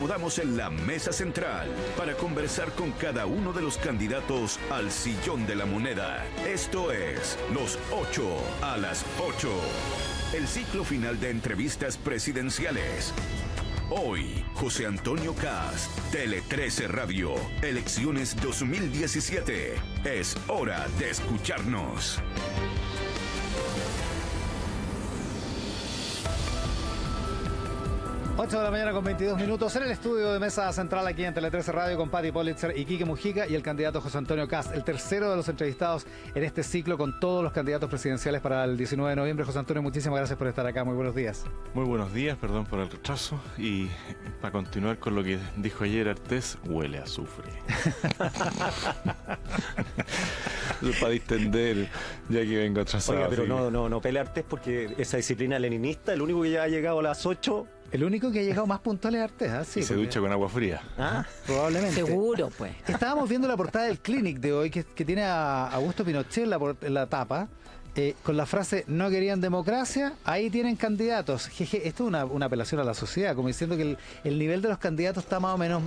acomodamos en la mesa central para conversar con cada uno de los candidatos al sillón de la moneda. Esto es Los 8 a las 8. El ciclo final de entrevistas presidenciales. Hoy, José Antonio Cast, Tele 13 Radio, Elecciones 2017. Es hora de escucharnos. 8 de la mañana con 22 minutos en el estudio de Mesa Central aquí en Tele 13 Radio con Patti Politzer y Quique Mujica y el candidato José Antonio Cast, el tercero de los entrevistados en este ciclo con todos los candidatos presidenciales para el 19 de noviembre. José Antonio, muchísimas gracias por estar acá. Muy buenos días. Muy buenos días, perdón por el retraso. Y para continuar con lo que dijo ayer Artés, huele a azufre. Para distender, ya que vengo atrasado. Oiga, pero no pelea Artés porque esa disciplina leninista, el único que ya ha llegado a las 8... El único que ha llegado más puntual es Artés, ¿eh? Sí, y se ducha con agua fría. Probablemente. Seguro, pues. Estábamos viendo la portada del Clinic de hoy, que tiene a Augusto Pinochet en la tapa, con la frase, no querían democracia, ahí tienen candidatos. Jeje, esto es una apelación a la sociedad, como diciendo que el nivel de los candidatos está más o menos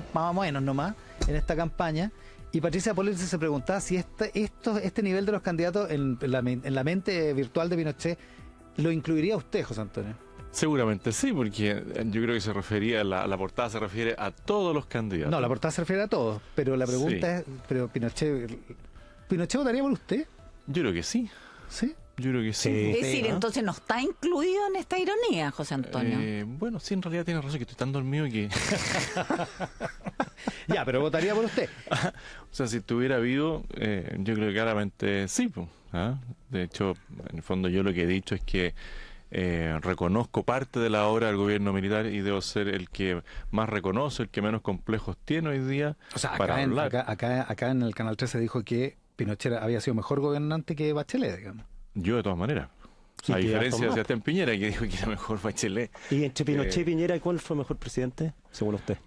nomás en esta campaña. Y Patricia Politzer se preguntaba si este nivel de los candidatos en la mente virtual de Pinochet lo incluiría usted, José Antonio. Seguramente sí, porque yo creo que se refería, la portada se refiere a todos los candidatos. No, la portada se refiere a todos, pero la pregunta es, pero ¿Pinochet votaría por usted? Yo creo que sí. ¿Sí? Yo creo que sí. Es decir, entonces no está incluido en esta ironía, José Antonio. Bueno, sí, en realidad tiene razón, que estoy tan dormido que... Ya, pero votaría por usted. O sea, si estuviera vivo, yo creo que claramente sí. De hecho, en el fondo yo lo que he dicho es que reconozco parte de la obra del gobierno militar y debo ser el que más reconoce, el que menos complejos tiene hoy día. O sea, para hablar. acá en el Canal 13 dijo que Pinochet había sido mejor gobernante que Bachelet, digamos. Yo, de todas maneras. A diferencia de Sebastián Piñera, que dijo que era mejor Bachelet. ¿Y entre Pinochet y Piñera, cuál fue mejor presidente, según usted?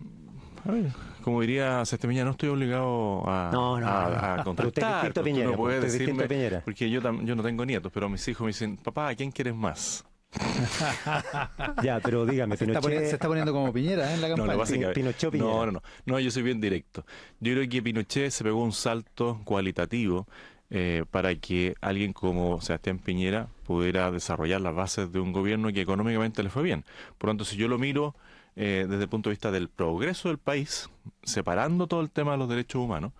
A ver, como diría Sebastián Piñera, no estoy obligado a contestar. Usted es distinto a Piñera, no puedes usted es distinto decirme, a Piñera. porque yo no tengo nietos, pero mis hijos me dicen, papá, ¿a quién quieres más? Ya, pero dígame, se está poniendo como Piñera en la campaña. No, básicamente, Pinochet o Piñera. No, yo soy bien directo. Yo creo que Pinochet se pegó un salto cualitativo para que alguien como Sebastián Piñera pudiera desarrollar las bases de un gobierno que económicamente le fue bien. Por lo tanto, si yo lo miro desde el punto de vista del progreso del país, separando todo el tema de los derechos humanos,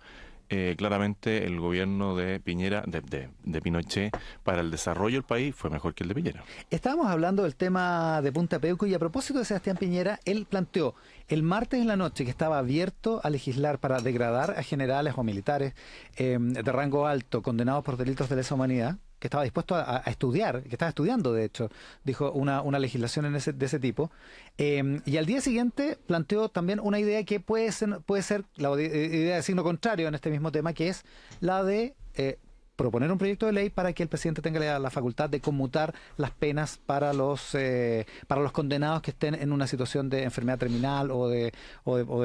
claramente el gobierno de Piñera, de Pinochet, para el desarrollo del país fue mejor que el de Piñera. Estábamos hablando del tema de Punta Peuco y a propósito de Sebastián Piñera, él planteó el martes en la noche que estaba abierto a legislar para degradar a generales o militares de rango alto condenados por delitos de lesa humanidad, que estaba dispuesto a estudiar, que estaba estudiando de hecho, dijo una legislación de ese tipo, y al día siguiente planteó también una idea que puede ser la idea de signo contrario en este mismo tema, que es la de proponer un proyecto de ley para que el presidente tenga la facultad de conmutar las penas para los condenados que estén en una situación de enfermedad terminal o de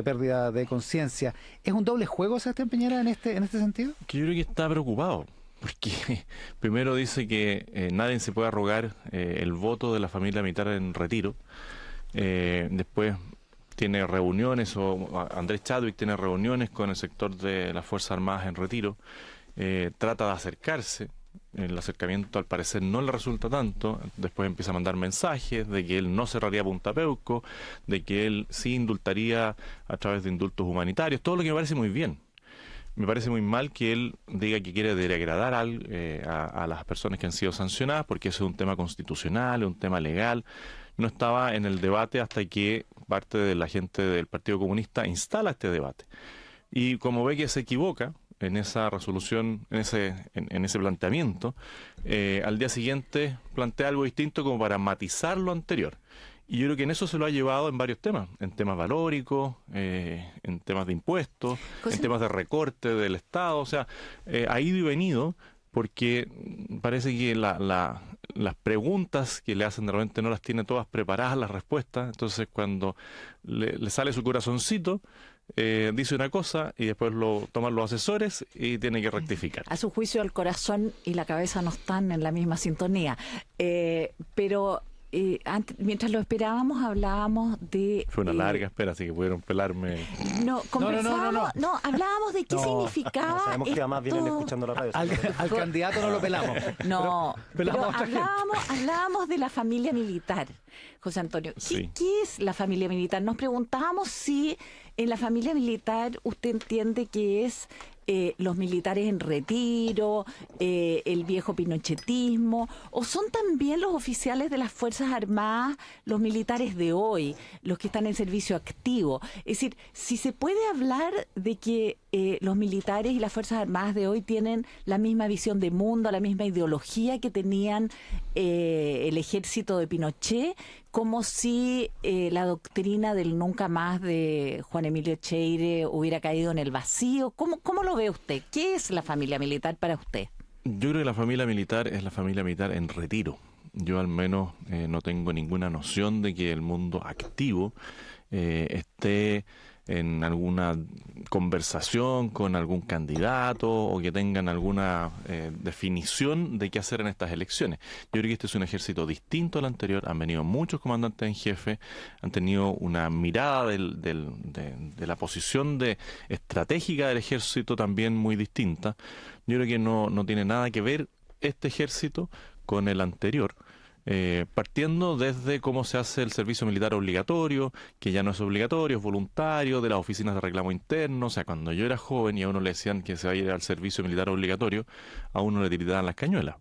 pérdida de conciencia. ¿Es un doble juego Sebastián Piñera en este sentido? Que yo creo que está preocupado. Porque primero dice que nadie se puede arrogar el voto de la familia militar en retiro. Después tiene reuniones, o Andrés Chadwick tiene reuniones con el sector de las Fuerzas Armadas en retiro. Trata de acercarse. El acercamiento al parecer no le resulta tanto. Después empieza a mandar mensajes de que él no cerraría Punta Peuco, de que él sí indultaría a través de indultos humanitarios. Todo lo que me parece muy bien. Me parece muy mal que él diga que quiere degradar a las personas que han sido sancionadas, porque eso es un tema constitucional, es un tema legal. No estaba en el debate hasta que parte de la gente del Partido Comunista instala este debate. Y como ve que se equivoca en esa resolución, en ese planteamiento, al día siguiente plantea algo distinto como para matizar lo anterior. Y yo creo que en eso se lo ha llevado en varios temas, en temas valóricos, en temas de impuestos, en temas de recorte del Estado. O sea, ha ido y venido porque parece que las preguntas que le hacen de repente no las tiene todas preparadas las respuestas. Entonces cuando le sale su corazoncito, dice una cosa y después lo toman los asesores y tiene que rectificar. A su juicio el corazón y la cabeza no están en la misma sintonía. Pero mientras lo esperábamos, hablábamos de... Fue una larga espera, así que pudieron pelarme. No, conversábamos, no. hablábamos de qué significaba No, sabemos que además vienen esto. escuchando la radio. Al candidato no lo pelamos. No, Pero pero otra gente. hablábamos de la familia militar, José Antonio. Sí. ¿Qué es la familia militar? Nos preguntábamos si en la familia militar usted entiende que es los militares en retiro, el viejo pinochetismo, o son también los oficiales de las Fuerzas Armadas, los militares de hoy, los que están en servicio activo. Es decir, si se puede hablar de que los militares y las Fuerzas Armadas de hoy tienen la misma visión de mundo, la misma ideología que tenían el ejército de Pinochet, como si la doctrina del nunca más de Juan Emilio Cheire hubiera caído en el vacío. ¿Cómo lo ve usted? ¿Qué es la familia militar para usted? Yo creo que la familia militar es la familia militar en retiro. Yo al menos no tengo ninguna noción de que el mundo activo esté en alguna conversación con algún candidato o que tengan alguna definición de qué hacer en estas elecciones. Yo creo que este es un ejército distinto al anterior. Han venido muchos comandantes en jefe, han tenido una mirada de la posición estratégica del ejército también muy distinta. Yo creo que no tiene nada que ver este ejército con el anterior. Partiendo desde cómo se hace el servicio militar obligatorio, que ya no es obligatorio, es voluntario, de las oficinas de reclamo interno. O sea, cuando yo era joven y a uno le decían que se va a ir al servicio militar obligatorio, a uno le tiraban las cañuelas.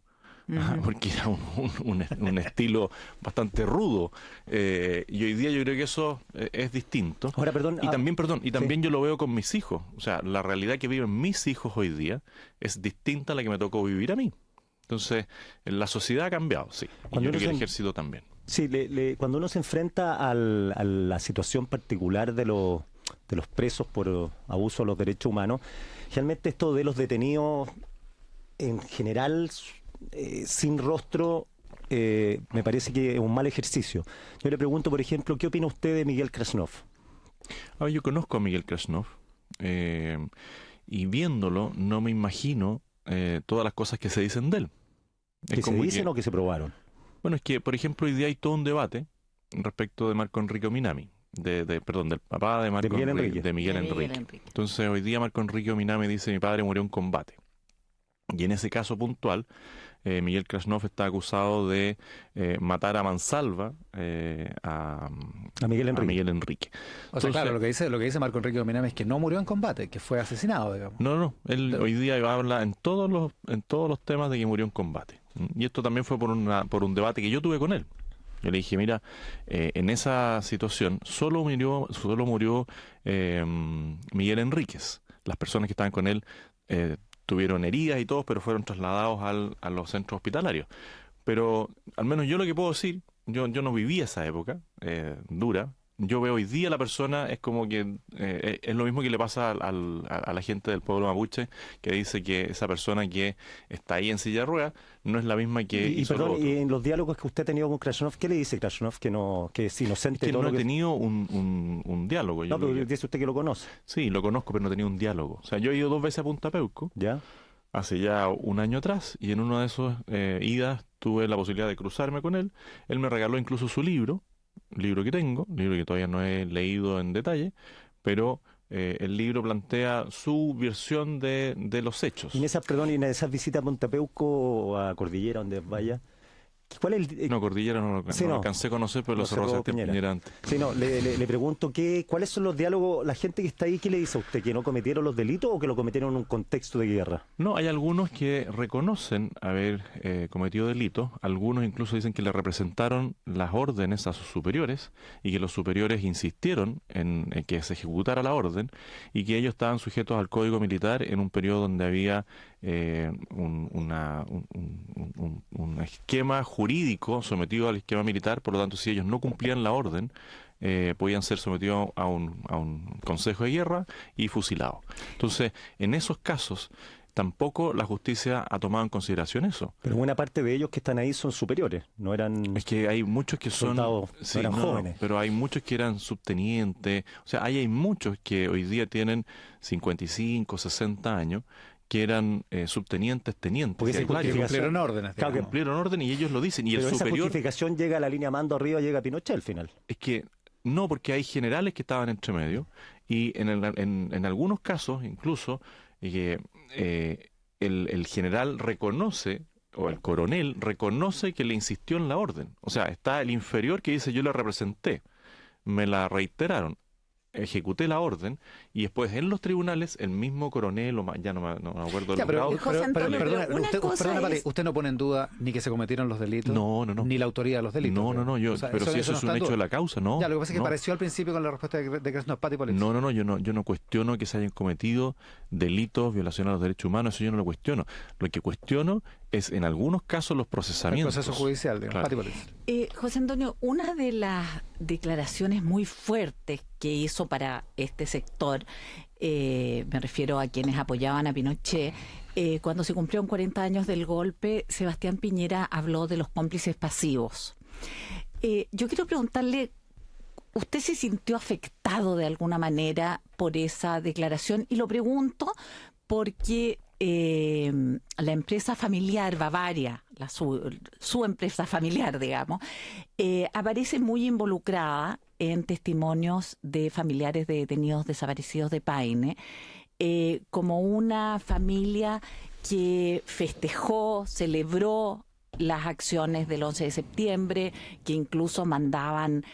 Porque era un estilo bastante rudo. Y hoy día yo creo que eso es distinto. Ahora, perdón. Y también yo lo veo con mis hijos. O sea, la realidad que viven mis hijos hoy día es distinta a la que me tocó vivir a mí. Entonces, la sociedad ha cambiado, sí. Y yo creo que el ejército también. Sí, cuando uno se enfrenta a la situación particular de los presos por abuso de los derechos humanos, realmente esto de los detenidos en general sin rostro me parece que es un mal ejercicio. Yo le pregunto, por ejemplo, ¿qué opina usted de Miguel Krasnov? Yo conozco a Miguel Krasnov y viéndolo no me imagino todas las cosas que se dicen de él. ¿Que se dicen o que se probaron? Bueno, es que, por ejemplo, hoy día hay todo un debate respecto de Marco Enrique Ominami, del papá de Marco Enrique, de Miguel Enrique. Entonces, hoy día Marco Enrique Ominami dice: mi padre murió en combate. Y en ese caso puntual, Miguel Krasnov está acusado de matar a mansalva a Miguel Enrique. O sea, claro, lo que dice Marco Enrique Ominami es que no murió en combate, que fue asesinado, digamos. No, él hoy día habla en todos los temas de que murió en combate. Y esto también fue por un debate que yo tuve con él. Yo le dije: mira, en esa situación solo murió Miguel Enríquez. Las personas que estaban con él tuvieron heridas y todos, pero fueron trasladados a los centros hospitalarios. Pero al menos yo lo que puedo decir, yo no viví esa época dura. Yo veo hoy día la persona, es como que es lo mismo que le pasa a la gente del pueblo mapuche, que dice que esa persona que está ahí en silla de ruedas no es la misma que hizo lo otro. Y en los diálogos que usted ha tenido con Krasnov, ¿qué le dice Krasnov? Que es inocente. Es que todo no lo he tenido un diálogo. No, pero dice usted que lo conoce. Sí, lo conozco, pero no he tenido un diálogo. O sea, yo he ido 2 veces a Punta Peuco, ¿Ya? hace ya un año atrás, y en una de esas idas tuve la posibilidad de cruzarme con él. Él me regaló incluso su libro que tengo, libro que todavía no he leído en detalle, pero el libro plantea su versión de los hechos. Y en esas visitas a Montepeuco o a Cordillera, donde vaya, ¿cuál es el...? No, Cordillera no lo alcancé a conocer, pero lo cerró Sebastián Piñera antes. Sí, no, le pregunto cuáles son los diálogos, la gente que está ahí, ¿qué le dice a usted? ¿Que no cometieron los delitos o que lo cometieron en un contexto de guerra? No, hay algunos que reconocen haber cometido delitos, algunos incluso dicen que le representaron las órdenes a sus superiores y que los superiores insistieron en que se ejecutara la orden y que ellos estaban sujetos al Código Militar en un periodo donde había un esquema jurídico sometido al esquema militar. Por lo tanto, si ellos no cumplían la orden, podían ser sometidos a un consejo de guerra y fusilados. Entonces, en esos casos, tampoco la justicia ha tomado en consideración eso. Pero buena parte de ellos que están ahí son superiores, no eran... Es que hay muchos que son... soldados, no eran jóvenes. Pero hay muchos que eran subtenientes. O sea, hay muchos que hoy día tienen 55, 60 años, que eran subtenientes, tenientes. Porque esa secundarios. Que cumplieron órdenes. Claro, digamos. Cumplieron orden y ellos lo dicen. Y Pero el esa superior... justificación llega a la línea mando arriba, llega a Pinochet al final. Es que no, porque hay generales que estaban entre medio y en algunos casos incluso el general reconoce, o el coronel reconoce que le insistió en la orden. O sea, está el inferior que dice yo la representé, me la reiteraron, ejecuté la orden y después en los tribunales el mismo coronel, ya no me acuerdo Ya, del pero, grado. José Antonio, perdona, pero una cosa perdona, Pati, es- usted no pone en duda ni que se cometieron los delitos, No. ni la autoría de los delitos. No, O sea, pero si eso no es está un en hecho duda. de la causa, ¿no? Ya, lo que pasa es que no. pareció al principio con la respuesta de Krasnov, Pati Politz. No, yo no cuestiono que se hayan cometido delitos, violación a los derechos humanos, eso yo no lo cuestiono. Lo que cuestiono es en algunos casos los El procesamientos. proceso judicial, digamos. Claro. Pati Politz. José Antonio, una de las declaraciones muy fuertes que hizo para este sector, me refiero a quienes apoyaban a Pinochet, cuando se cumplieron 40 años del golpe, Sebastián Piñera habló de los cómplices pasivos. Yo quiero preguntarle, ¿usted se sintió afectado de alguna manera por esa declaración? Y lo pregunto porque la empresa familiar Bavaria, su empresa familiar, digamos, aparece muy involucrada en testimonios de familiares de detenidos desaparecidos de Paine, como una familia que festejó, celebró las acciones del 11 de septiembre, que incluso mandaban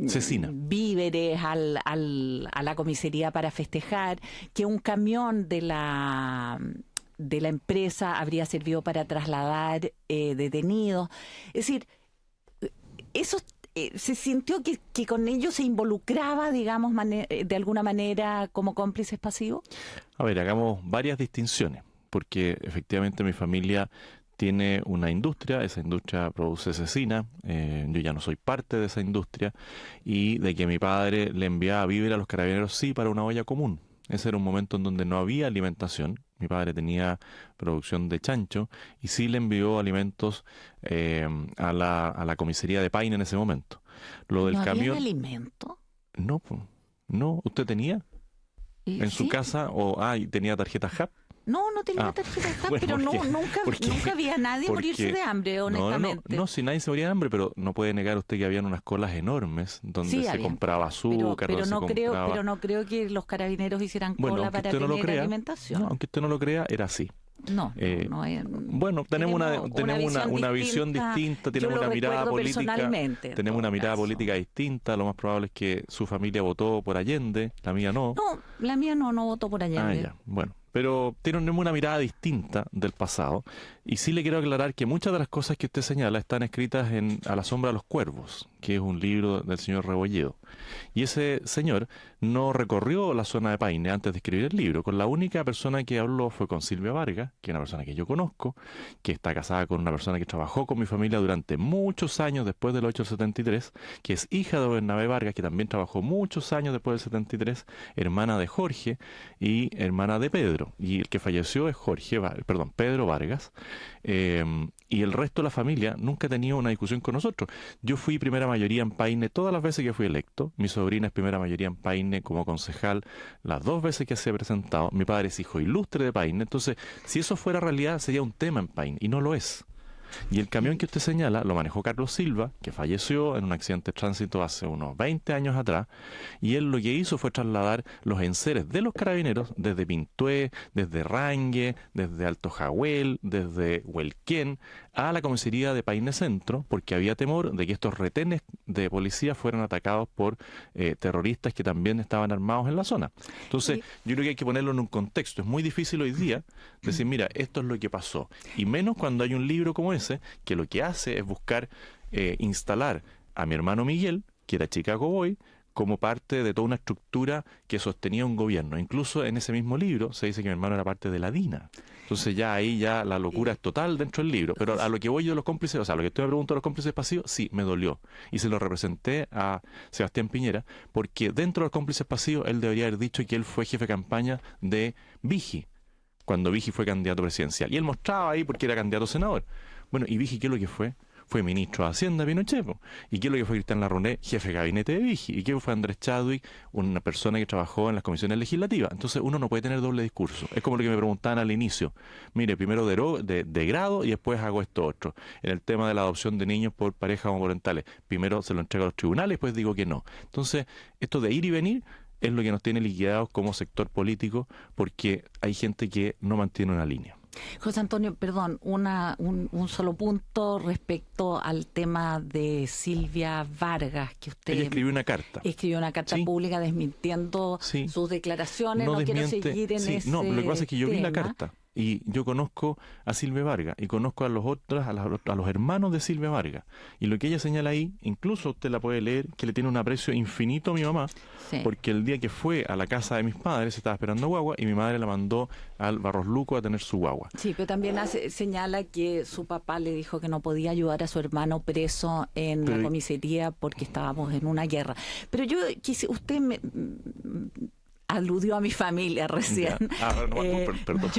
Cecina. víveres a la comisaría para festejar, que un camión de la empresa habría servido para trasladar detenidos. Es decir, eso se sintió que con ellos se involucraba, digamos, de alguna manera como cómplices pasivos. A ver, hagamos varias distinciones, porque efectivamente mi familia tiene una industria, esa industria produce cecina, yo ya no soy parte de esa industria, y de que mi padre le enviaba víveres a los carabineros, sí, para una olla común. Ese era un momento en donde no había alimentación. Mi padre tenía producción de chancho y sí le envió alimentos a la comisaría de Paine en ese momento. Lo del ¿No camión... había alimento? No, no. ¿Usted tenía en su ¿Sí? casa y tenía tarjeta HAP? No tenía tarjeta de HAP, bueno, pero porque- nunca vi a nadie morirse de hambre, honestamente. No, si nadie se moría de hambre, pero no puede negar usted que habían unas colas enormes donde Sí, se había. compraba azúcar, pero donde se compraba... pero no creo que los carabineros hicieran Bueno, cola aunque para usted no lo tener crea, alimentación. no, aunque usted no lo crea, era así. No. Bueno, tenemos una visión distinta, yo tenemos lo una mirada recuerdo política, personalmente, en tenemos todo una mirada caso. política distinta. Lo más probable es que su familia votó por Allende, la mía no. No, la mía no votó por Allende. Ya, bueno. Pero tenemos una mirada distinta del pasado. Y sí le quiero aclarar que muchas de las cosas que usted señala están escritas en A la sombra de los cuervos, que es un libro del señor Rebolledo. Y ese señor no recorrió la zona de Paine antes de escribir el libro. Con la única persona que habló fue con Silvia Vargas, que es una persona que yo conozco, que está casada con una persona que trabajó con mi familia durante muchos años después del 8 del 73, que es hija de Bernabé Vargas, que también trabajó muchos años después del 73, hermana de Jorge y hermana de Pedro. Y el que falleció es Pedro Vargas. Y el resto de la familia nunca ha tenido una discusión con nosotros. Yo fui primera mayoría en Paine todas las veces que fui electo. Mi sobrina es primera mayoría en Paine como concejal las 2 veces que se ha presentado. Mi padre es hijo ilustre de Paine. Entonces, si eso fuera realidad, sería un tema en Paine. Y no lo es. Y el camión que usted señala lo manejó Carlos Silva, que falleció en un accidente de tránsito hace unos 20 años atrás, y él lo que hizo fue trasladar los enseres de los carabineros desde Pintué, desde Rangue, desde Alto Jahuel, desde Huelquén, a la comisaría de Paine Centro, porque había temor de que estos retenes de policía fueran atacados por terroristas que también estaban armados en la zona. Entonces, yo creo que hay que ponerlo en un contexto. Es muy difícil hoy día decir, mira, esto es lo que pasó. Y menos cuando hay un libro como ese, que lo que hace es buscar instalar a mi hermano Miguel, que era Chicago Boy, como parte de toda una estructura que sostenía un gobierno. Incluso en ese mismo libro se dice que mi hermano era parte de la DINA. Entonces ya ahí ya la locura es total dentro del libro. Pero a lo que voy yo de los cómplices, o sea, a lo que usted me preguntó de los cómplices pasivos, sí, me dolió. Y se lo representé a Sebastián Piñera, porque dentro de los cómplices pasivos él debería haber dicho que él fue jefe de campaña de Vigi, cuando Vigi fue candidato presidencial. Y él mostraba ahí porque era candidato a senador. Bueno, ¿y Vigi qué es lo que fue? fue ministro de Hacienda Pinochet, po. ¿Y qué es lo que fue Cristian Larrounet? Jefe de gabinete de Vigi. ¿Y qué fue Andrés Chadwick? Una persona que trabajó en las comisiones legislativas. Entonces uno no puede tener doble discurso. Es como lo que me preguntaban al inicio. Mire, primero degrado y después hago esto otro. En el tema de la adopción de niños por parejas homoparentales, primero se lo entrego a los tribunales y después digo que no. Entonces, esto de ir y venir es lo que nos tiene liquidados como sector político, porque hay gente que no mantiene una línea. José Antonio, perdón, un solo punto respecto al tema de Silvia Vargas, que usted... Ella escribió una carta. Escribió una carta Sí. pública desmintiendo Sí. sus declaraciones. No quiero desmiente, seguir en sí, ese no, lo que pasa es que yo vi la tema. carta y yo conozco a Silvia Vargas y conozco a los hermanos de Silvia Vargas, y lo que ella señala ahí, incluso usted la puede leer, que le tiene un aprecio infinito a mi mamá, Sí. porque el día que fue a la casa de mis padres estaba esperando guagua y mi madre la mandó al Barros Luco a tener su guagua. Sí, pero también señala que su papá le dijo que no podía ayudar a su hermano preso en Pero- la comisaría porque estábamos en una guerra. Pero yo usted me aludió a mi familia recién. Ya. Ah, no, perdón.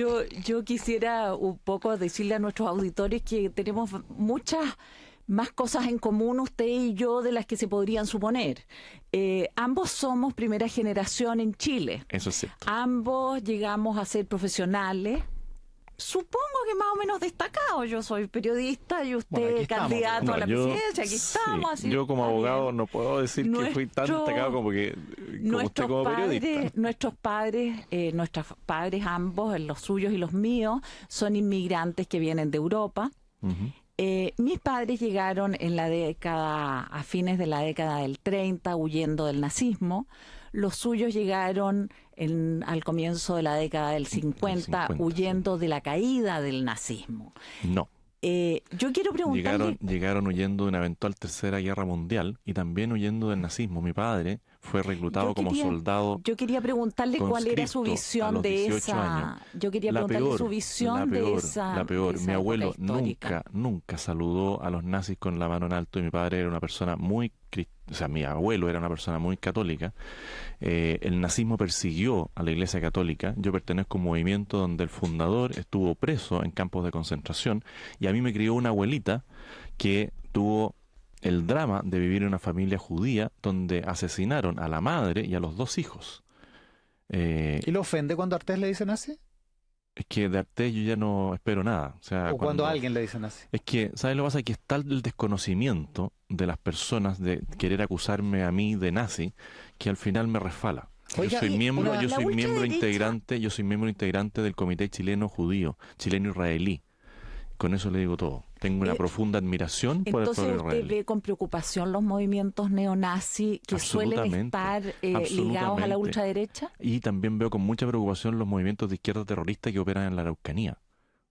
Yo quisiera un poco decirle a nuestros auditores que tenemos muchas más cosas en común usted y yo de las que se podrían suponer. Ambos somos primera generación en Chile. Eso es cierto. Ambos llegamos a ser profesionales. Supongo que más o menos destacados. Yo soy periodista y usted Bueno, aquí estamos, candidato a la yo- presidencia. Aquí sí, estamos. Así, yo como está abogado bien. no puedo decir que fui tan Nuestro- destacado como usted como periodista. Nuestros padres ambos, los suyos y los míos, son inmigrantes que vienen de Europa. Ujú. Mis padres llegaron a fines de la década del 30 huyendo del nazismo. Los suyos llegaron al comienzo de la década del 50 50, huyendo de la caída del nazismo. No. Yo quiero preguntarle... Llegaron huyendo de una eventual tercera guerra mundial y también huyendo del nazismo. Mi padre fue reclutado como soldado. Yo quería preguntarle cuál era su conscripto a visión los de 18 esa. años. Yo quería La preguntarle peor, su visión de esa. La peor. de esa Mi abuelo época histórica. nunca saludó a los nazis con la mano en alto, y mi padre era una persona mi abuelo era una persona muy católica. El nazismo persiguió a la Iglesia Católica. Yo pertenezco a un movimiento donde el fundador estuvo preso en campos de concentración, y a mí me crió una abuelita que tuvo el drama de vivir en una familia judía donde asesinaron a la madre y a los 2 hijos. ¿Y lo ofende cuando a Artés le dicen así? Es que de Artés yo ya no espero nada. O sea, ¿O cuando a alguien le dicen así? Es que, ¿sabes lo que pasa? Que está el desconocimiento de las personas de querer acusarme a mí de nazi, que al final me resfala. Oiga, Yo soy y miembro, una- yo la soy miembro ultraderecha. integrante del Comité Chileno Judío, chileno-israelí. Con eso le digo todo. Tengo una profunda admiración por el Entonces pueblo usted israelí. ve con preocupación los movimientos neonazis que suelen Absolutamente, estar ligados a la absolutamente. ultraderecha. Y también veo con mucha preocupación los movimientos de izquierda terrorista que operan en la Araucanía.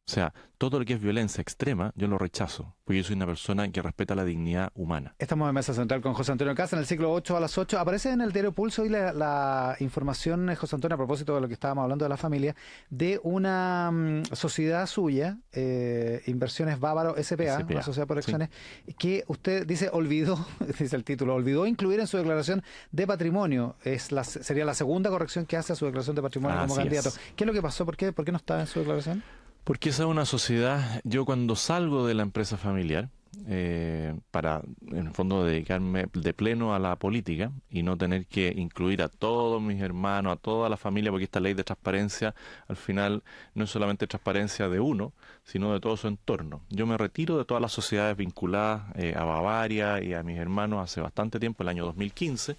O sea, todo lo que es violencia extrema, yo lo rechazo, porque yo soy una persona que respeta la dignidad humana. Estamos en Mesa Central con José Antonio Casa en el ciclo 8 a las 8. Aparece en el diario Pulso hoy la información, José Antonio, a propósito de lo que estábamos hablando de la familia, de una sociedad suya, Inversiones Bávaro SPA, una sociedad por acciones, que usted dice olvidó, dice el título, olvidó incluir en su declaración de patrimonio. Sería la segunda corrección que hace a su declaración de patrimonio como Así candidato. es. ¿Qué es lo que pasó? ¿Por qué no estaba en su declaración? Porque esa es una sociedad, yo cuando salgo de la empresa familiar, para en el fondo dedicarme de pleno a la política y no tener que incluir a todos mis hermanos, a toda la familia, porque esta ley de transparencia al final no es solamente transparencia de uno, sino de todo su entorno. Yo me retiro de todas las sociedades vinculadas a Bavaria y a mis hermanos hace bastante tiempo, el año 2015,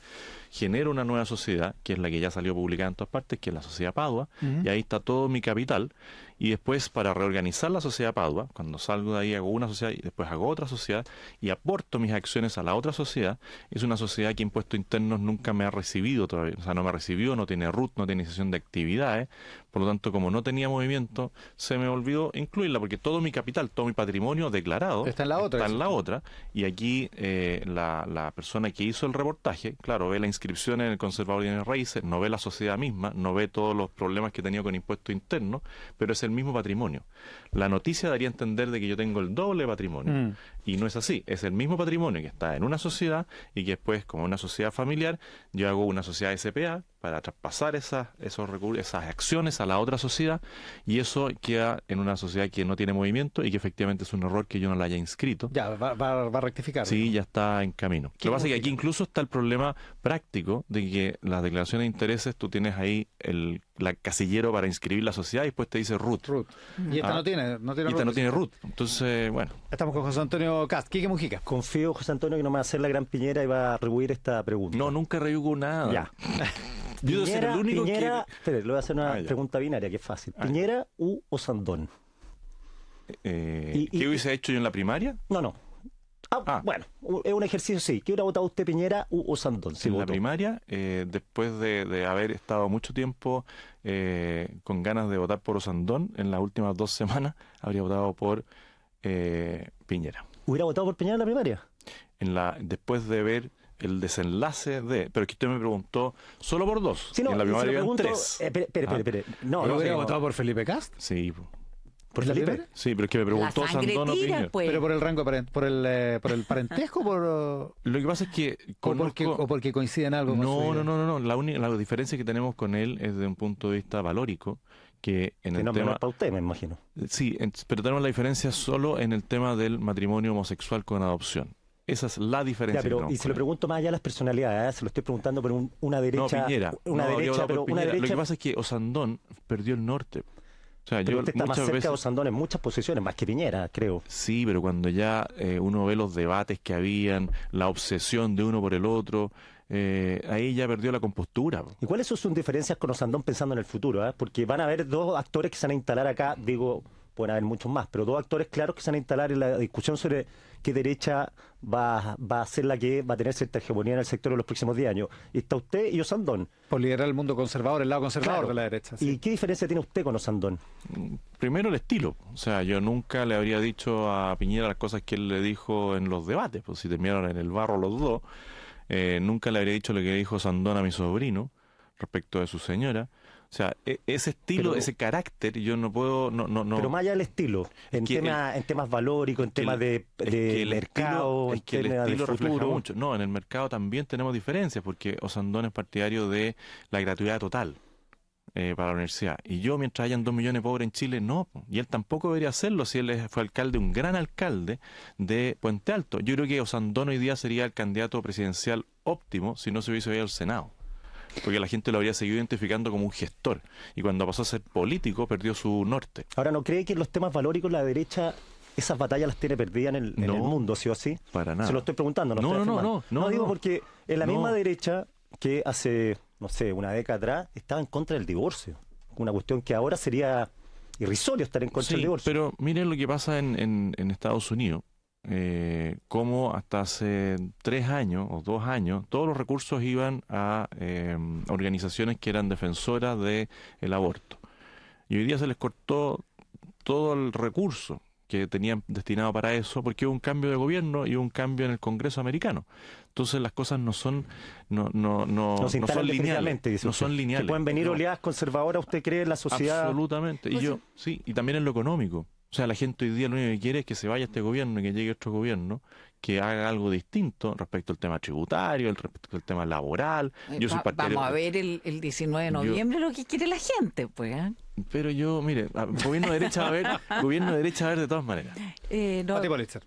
genero una nueva sociedad, que es la que ya salió publicada en todas partes, que es la Sociedad Padua, y ahí está todo mi capital. Y después, para reorganizar la Sociedad Padua, cuando salgo de ahí hago una sociedad y después hago otra sociedad y aporto mis acciones a la otra sociedad. Es una sociedad que Impuestos Internos nunca me ha recibido todavía, o sea, no me recibió, no tiene RUT, no tiene iniciación de actividades. Por lo tanto, como no tenía movimiento, se me olvidó incluirla, porque todo mi capital, todo mi patrimonio declarado Está en la otra. está en la otra. Y aquí la persona que hizo el reportaje, claro, ve la inscripción en el Conservador de Bienes Raíces, no ve la sociedad misma, no ve todos los problemas que he tenido con Impuestos Internos, pero ese el mismo patrimonio. La noticia daría a entender de que yo tengo el doble patrimonio, y no es así. Es el mismo patrimonio que está en una sociedad y que después, como una sociedad familiar, yo hago una sociedad SPA para traspasar esos recursos, esas acciones a la otra sociedad, y eso queda en una sociedad que no tiene movimiento y que efectivamente es un error que yo no la haya inscrito. Ya, va a rectificar. Sí, ya está en camino. Lo que pasa es que aquí incluso está el problema práctico de que las declaraciones de intereses, tú tienes ahí el casillero para inscribir la sociedad y después te dice root. Y esta no tiene Y esta no tiene root. Entonces, bueno. Estamos con José Antonio Cast. Quique Mujica. Confío, José Antonio, que no me va a hacer la gran Piñera y va a rehuir esta pregunta. No, nunca rehugo nada. Ya. Yo soy el único Piñera, espere, le voy a hacer una ya. pregunta binaria que es fácil. ¿Piñera u Osandón? ¿Qué hubiese hecho yo en la primaria? No. Bueno, es un ejercicio, sí. ¿Qué hubiera votado usted, Piñera u Osandón? Si En la votó. primaria, después de haber estado mucho tiempo con ganas de votar por Osandón, en las últimas 2 semanas habría votado por Piñera. ¿Hubiera votado por Piñera en la primaria? Después de ver el desenlace de... Pero es que usted me preguntó solo por 2. Sí, no, y en la y se primaria lo habían pregunto... 3. Espere. No, ¿Pero hubiera sí, votado por Felipe Cast? Sí, ¿Por ¿La Felipe? primera? sí, pero es que me preguntó La sangre Osandón tira, opinión. pues. ¿Pero por el rango, por el parentesco Lo que pasa es que o porque coincide en algo? con su idea? No. La diferencia que tenemos con él es de un punto de vista valórico, que en Que el no es tema... menor para usted, me imagino. Sí, pero tenemos la diferencia solo en el tema del matrimonio homosexual con adopción. Esa es la diferencia. Ya, pero que tenemos y se con lo él. pregunto más allá de las personalidades, se lo estoy preguntando por una No, derecha... Piñera. Una No, habría derecha, votado por pero una Piñera. Lo derecha... que pasa es que Osandón perdió el norte. O sea, Pero yo usted está más muchas cerca veces... de Osandón en muchas posiciones, más que Piñera, creo. Sí, pero cuando ya uno ve los debates que habían, la obsesión de uno por el otro, ahí ya perdió la compostura. ¿Y cuáles son sus diferencias con Osandón pensando en el futuro? Porque van a haber 2 actores que se van a instalar acá, digo, pueden haber muchos más, pero 2 actores claros que se van a instalar en la discusión sobre qué derecha va a ser la que va a tener cierta hegemonía en el sector en los próximos 10 años. Y está usted y Osandón. Por liderar el mundo conservador, el lado conservador Claro. de la derecha. ¿Y Sí. qué diferencia tiene usted con Osandón? Primero el estilo. O sea, yo nunca le habría dicho a Piñera las cosas que él le dijo en los debates, pues si terminaron en el barro los dos. Nunca le habría dicho lo que dijo Osandón a mi sobrino respecto de su señora. O sea, ese estilo, Pero- ese carácter, yo no puedo... No. Pero más allá del estilo, en que temas valóricos, en temas de mercado, es que el en temas de estilo refleja futuro. mucho. No, en el mercado también tenemos diferencias, porque Osandón es partidario de la gratuidad total para la universidad. Y yo, mientras hayan 2 millones de pobres en Chile, no. Y él tampoco debería hacerlo si él fue alcalde, un gran alcalde de Puente Alto. Yo creo que Osandón hoy día sería el candidato presidencial óptimo si no se hubiese ido al Senado. Porque la gente lo habría seguido identificando como un gestor. Y cuando pasó a ser político, perdió su norte. Ahora, ¿no cree que en los temas valóricos la derecha esas batallas las tiene perdidas en el No. mundo, sí o sí? Para nada. Se lo estoy preguntando, no No, estoy no, afirmando. no, digo no. porque en la No. misma derecha que hace, no sé, una década atrás estaba en contra del divorcio. Una cuestión que ahora sería irrisorio estar en contra del Sí, divorcio. pero miren lo que pasa en Estados Unidos. Como hasta hace 3 años o 2 años, todos los recursos iban a organizaciones que eran defensoras del aborto. Y hoy día se les cortó todo el recurso que tenían destinado para eso, porque hubo un cambio de gobierno y hubo un cambio en el Congreso americano. Entonces las cosas no son No se no instalan son lineales, definitivamente, dice no usted. son lineales. Que pueden venir No. oleadas conservadoras, ¿usted cree, en la sociedad? Absolutamente. Y yo, sí, y también en lo económico. O sea, la gente hoy día lo único que quiere es que se vaya este gobierno y que llegue otro gobierno que haga algo distinto respecto al tema tributario, respecto al tema laboral. Yo soy partidario- Vamos a ver el 19 de Yo- noviembre lo que quiere la gente, pues. ¿eh? Pero yo, mire, gobierno de derecha va a haber, gobierno de derecha va a haber de todas maneras. No, Pati Politzer.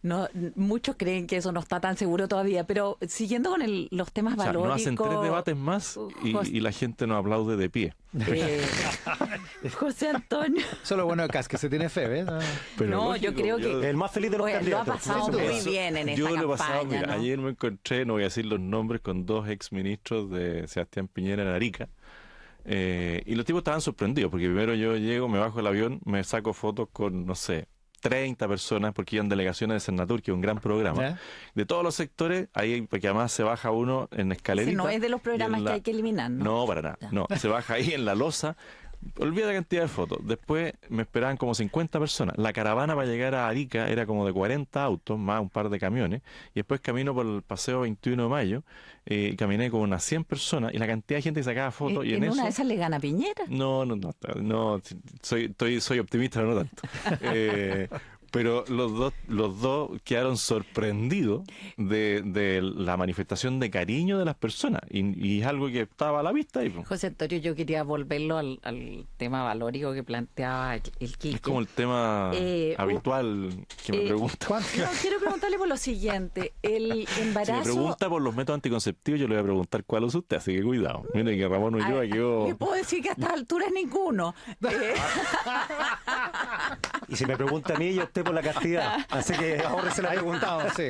no, muchos creen que eso no está tan seguro todavía, pero siguiendo con los temas O sea, no valóricos... hacen 3 debates más y la gente nos aplaude de pie. eh, José Antonio... Eso es lo bueno de Cast, que se tiene fe, ¿ves? Pero No, lógico, yo creo que... El más feliz de los Oye, lo ha candidatos. pasado Por muy supuesto. bien en esta Yo lo he pasado, campaña, mira, ¿no? ayer me encontré, no voy a decir los nombres, con 2 exministros de Sebastián Piñera en Arica. Y los tipos estaban sorprendidos, porque primero yo llego, me bajo del avión, me saco fotos con, no sé, 30 personas, porque iban delegaciones de Senatur, que es un gran programa, ¿Ya? de todos los sectores, ahí, porque además se baja uno en escalerita. Ese no es de los y programas en que hay que eliminar, ¿no? No, para nada, Ya. no, se baja ahí en la losa, Olvida la cantidad de fotos. Después me esperaban como 50 personas. La caravana para llegar a Arica era como de 40 autos, más un par de camiones. Y después camino por el paseo 21 de mayo, caminé con unas 100 personas y la cantidad de gente que sacaba fotos. Y ¿En en una eso, de esas le gana Piñera? no, soy optimista, pero no tanto. Pero los dos quedaron sorprendidos de la manifestación de cariño de las personas. Y es algo que estaba a la vista ahí. José Antonio, yo quería volverlo al tema valórico que planteaba el Quique. Es como el tema habitual que me pregunta. No, quiero preguntarle por lo siguiente. El embarazo... Si me pregunta por los métodos anticonceptivos, yo le voy a preguntar cuál usa usted, así que cuidado. Mire que Ramón Ulloa quedó... Le puedo decir que a estas alturas ninguno. Y si me pregunta a mí, yo opté por la castidad. Así que ahora se la preguntado, sí.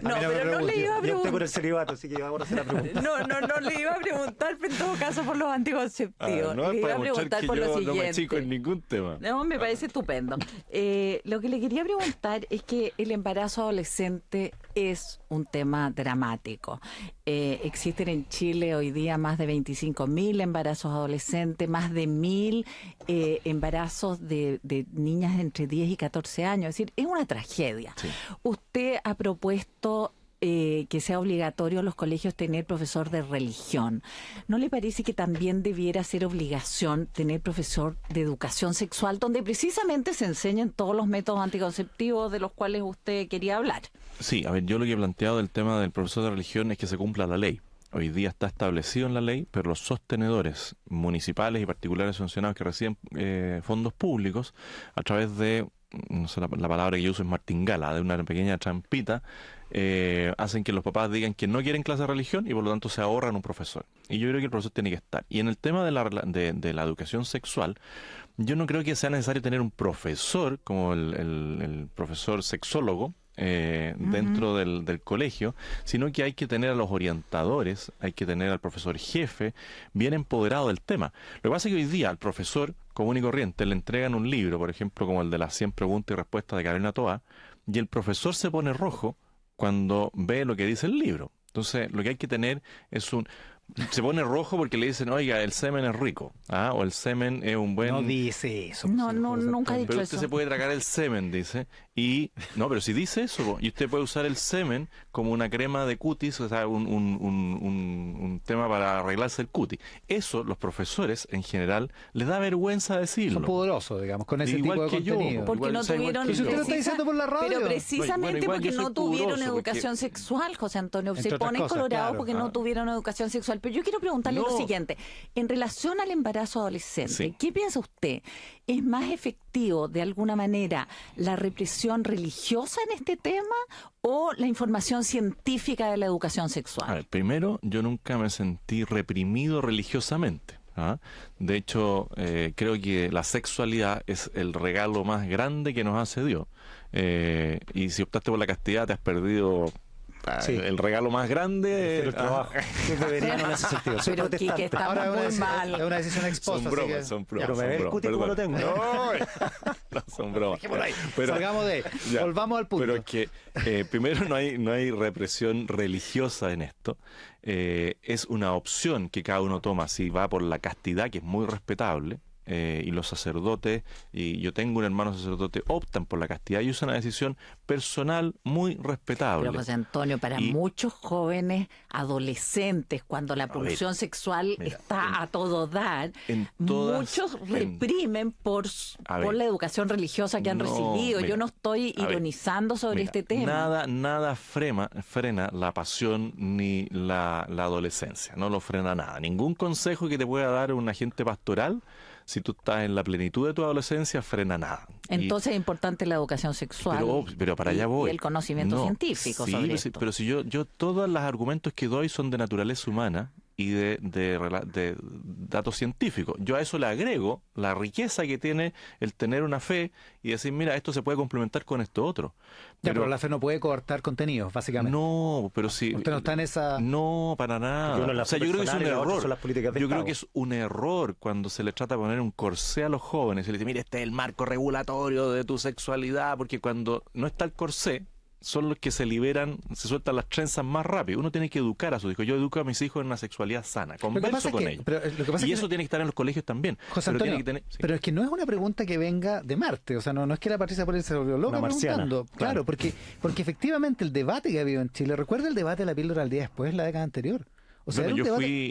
No, pero no le iba a Yo opté por preguntar. el celibato, así que ahora se la pregunto. No le iba a preguntar, pero en todo caso por los anticonceptivos. no Le es iba para a demostrar preguntar que por lo yo no siguiente. me chico en ningún tema. No, me parece estupendo. Lo que le quería preguntar es que el embarazo adolescente es un tema dramático. Existen en Chile hoy día más de 25.000 embarazos adolescentes, más de 1.000 embarazos de niñas entre 10 y 14 años. Es decir, es una tragedia. Sí. Usted ha propuesto que sea obligatorio en los colegios tener profesor de religión. ¿No le parece que también debiera ser obligación tener profesor de educación sexual, donde precisamente se enseñan todos los métodos anticonceptivos de los cuales usted quería hablar? Sí, a ver, yo lo que he planteado del tema del profesor de religión es que se cumpla la ley. Hoy día está establecido en la ley, pero los sostenedores municipales y particulares sancionados que reciben fondos públicos a través de, no sé, la palabra que yo uso es martingala, de una pequeña trampita, hacen que los papás digan que no quieren clase de religión y por lo tanto se ahorran un profesor. Y yo creo que el profesor tiene que estar. Y en el tema de la educación sexual, yo no creo que sea necesario tener un profesor como el profesor sexólogo, dentro del colegio, sino que hay que tener a los orientadores, hay que tener al profesor jefe bien empoderado del tema. Lo que pasa es que hoy día al profesor común y corriente le entregan un libro, por ejemplo, como el de las 100 preguntas y respuestas de Carolina Toa, y el profesor se pone rojo cuando ve lo que dice el libro. Entonces, lo que hay que tener es se pone rojo porque le dicen, oiga, el semen es rico, o el semen es un buen... No dice eso. No, nunca he dicho Pero eso. usted se puede tragar el semen, dice. No, pero si dice eso, y usted puede usar el semen como una crema de cutis, o sea, un tema para arreglarse el cutis. Eso, los profesores, en general, les da vergüenza decirlo. Son poderosos, digamos, con ese Igual tipo de que yo, contenido. Porque Igual, no o sea, igual tuvieron... que yo. ¿Usted lo está diciendo por la radio? Pero precisamente Bueno, igual porque yo soy no tuvieron pudoroso, educación sexual, José Antonio. Entre Se otras ponen cosas, colorados claro. porque no tuvieron educación sexual. Pero yo quiero preguntarle lo No. siguiente. En relación al embarazo adolescente, Sí. ¿qué piensa usted? ¿Es más efectivo, de alguna manera, la represión religiosa en este tema o la información científica de la educación sexual? A ver, primero, yo nunca me sentí reprimido religiosamente. De hecho, creo que la sexualidad es el regalo más grande que nos hace Dios. Y si optaste por la castidad, te has perdido Sí. el regalo más grande. Pero el trabajo. Deberían en ese sentido. Soy Pero protestante. Quique, estamos Ahora muy es mal. una decisión expuesta. Son bromas, son bromas. Pero me ve el cuti como lo tengo. No, son bromas. Pero, Salgamos de ahí. ya, Volvamos al punto. Pero es que primero no hay represión religiosa en esto. Es una opción que cada uno toma si va por la castidad, que es muy respetable. Y los sacerdotes, y yo tengo un hermano sacerdote, optan por la castidad y es una decisión personal muy respetable. Pero José Antonio, para Y- muchos jóvenes adolescentes, cuando la pulsión sexual mira, está a todo dar, en todas- muchos en- reprimen por A ver, la educación religiosa que han no, recibido. Yo mira, no estoy a ver, ironizando sobre Mira, este tema. Nada frena la pasión ni la adolescencia, no lo frena nada. Ningún consejo que te pueda dar un agente pastoral, si tú estás en la plenitud de tu adolescencia, frena nada. Entonces es importante la educación sexual Pero para allá y voy. el conocimiento No, científico sí, sobre pero si- esto. pero si yo todos los argumentos que doy son de naturaleza humana y de datos científicos. Yo a eso le agrego la riqueza que tiene el tener una fe y decir, mira, esto se puede complementar con esto otro. Ya, pero la fe no puede coartar contenidos, básicamente. No, pero si... Usted no está en esa... No, para Porque nada. uno es la O sea, yo creo que es un personal y la otra error. son las políticas de Yo creo Estado. que es un error cuando se le trata de poner un corsé a los jóvenes. Se les dice, mire, este es el marco regulatorio de tu sexualidad, porque cuando no está el corsé, son los que se liberan, se sueltan las trenzas más rápido. Uno tiene que educar a sus hijos. Yo educo a mis hijos en una sexualidad sana, converso con ellos. Y eso tiene que estar en los colegios también. José pero Antonio, pero es que no es una pregunta que venga de Marte. O sea, no es que la Patricia Pérez se volvió loca preguntando. Claro, porque efectivamente el debate que ha habido en Chile, recuerda el debate de la píldora al día después, la década anterior. O sea, bueno,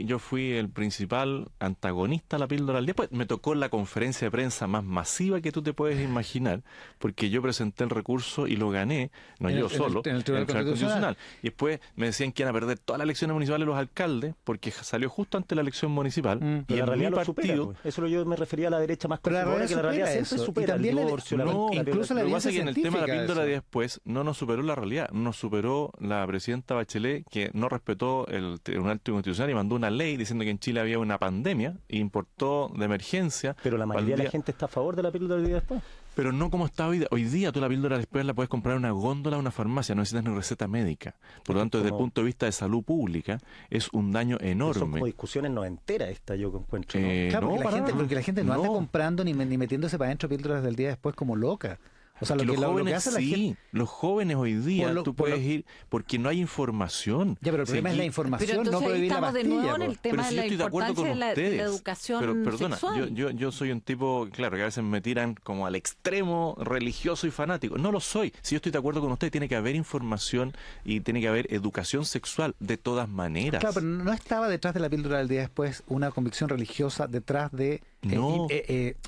yo fui el principal antagonista a la píldora al día. Pues me tocó la conferencia de prensa más masiva que tú te puedes imaginar, porque yo presenté el recurso y lo gané, no yo solo, en el Tribunal Constitucional. Y después me decían que iban a perder todas las elecciones municipales los alcaldes, porque salió justo antes de la elección municipal. Y en realidad mi partido... Supera, eso yo me refería a la derecha más conservadora, que la realidad siempre supera el divorcio, incluso la lo que pasa es que en el tema de la píldora de de después no nos superó la realidad, nos superó la presidenta Bachelet, que no respetó el Tribunal Constitucional y mandó una ley diciendo que en Chile había una pandemia e importó de emergencia. Pero la mayoría de la gente está a favor de la píldora del día después. Pero no como está hoy día. Hoy día tú la píldora después la puedes comprar en una góndola o una farmacia, no necesitas ni receta médica. Por lo tanto, desde el punto de vista de salud pública, es un daño enorme. Son como discusiones no enteras esta, yo encuentro. ¿No? Claro, porque la gente no anda comprando ni metiéndose para adentro píldoras del día después como loca. O sea, los jóvenes hoy día tú puedes ir porque no hay información. Ya, pero el problema es la información, pero no prohibir la pastilla. Pero estamos de nuevo en el tema de la importancia de la educación perdona, sexual. Yo soy un tipo, claro, que a veces me tiran como al extremo religioso y fanático. No lo soy. Si yo estoy de acuerdo con usted, tiene que haber información y tiene que haber educación sexual de todas maneras. Claro, pero no estaba detrás de la píldora del día después una convicción religiosa detrás de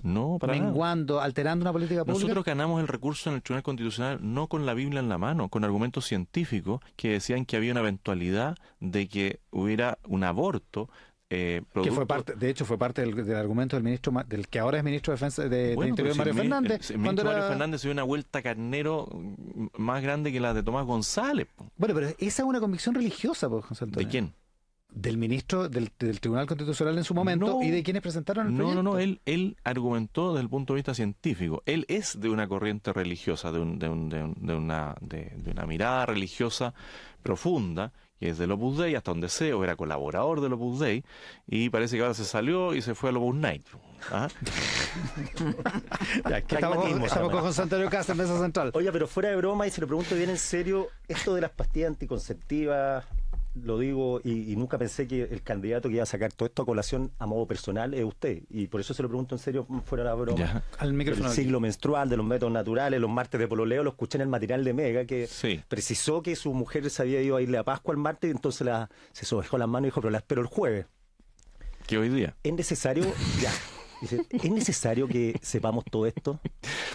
menguando, alterando una política pública. Nosotros ganamos el recurso en el Tribunal Constitucional no con la Biblia en la mano, con argumentos científicos que decían que había una eventualidad de que hubiera un aborto. Que fue parte del argumento del ministro, del que ahora es ministro de Defensa de Interior, Mario Fernández. El ministro Mario Fernández se dio una vuelta carnero más grande que la de Tomás González. Bueno, pero esa es una convicción religiosa, José Antonio. ¿De quién? Del ministro del Tribunal Constitucional en su momento y de quienes presentaron el proyecto. No, él argumentó desde el punto de vista científico. Él es de una corriente religiosa, de una mirada religiosa profunda, que es del Opus Dei, hasta donde sé, o era colaborador del Opus Dei, y parece que ahora se salió y se fue al Opus Night. ¿Ah? Estamos con José Antonio Castro en Mesa Central. Oye, pero fuera de broma, y se lo pregunto bien en serio, esto de las pastillas anticonceptivas, lo digo, y nunca pensé que el candidato que iba a sacar todo esto a colación a modo personal es usted, y por eso se lo pregunto en serio, fuera de la broma. Ya. Al micrófono. El ciclo menstrual, de los métodos naturales, los martes de pololeo, lo escuché en el material de Mega, que precisó que su mujer se había ido a irle a Pascua el martes, y entonces se sobejó las manos y dijo, pero la espero el jueves. ¿Qué hoy día? ¿Es necesario? Ya. Dice, ¿es necesario que sepamos todo esto?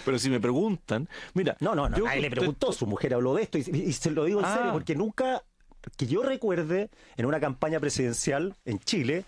Pero si me preguntan, mira... No, nadie le preguntó, su mujer habló de esto, y se lo digo en serio, porque nunca... que yo recuerde en una campaña presidencial en Chile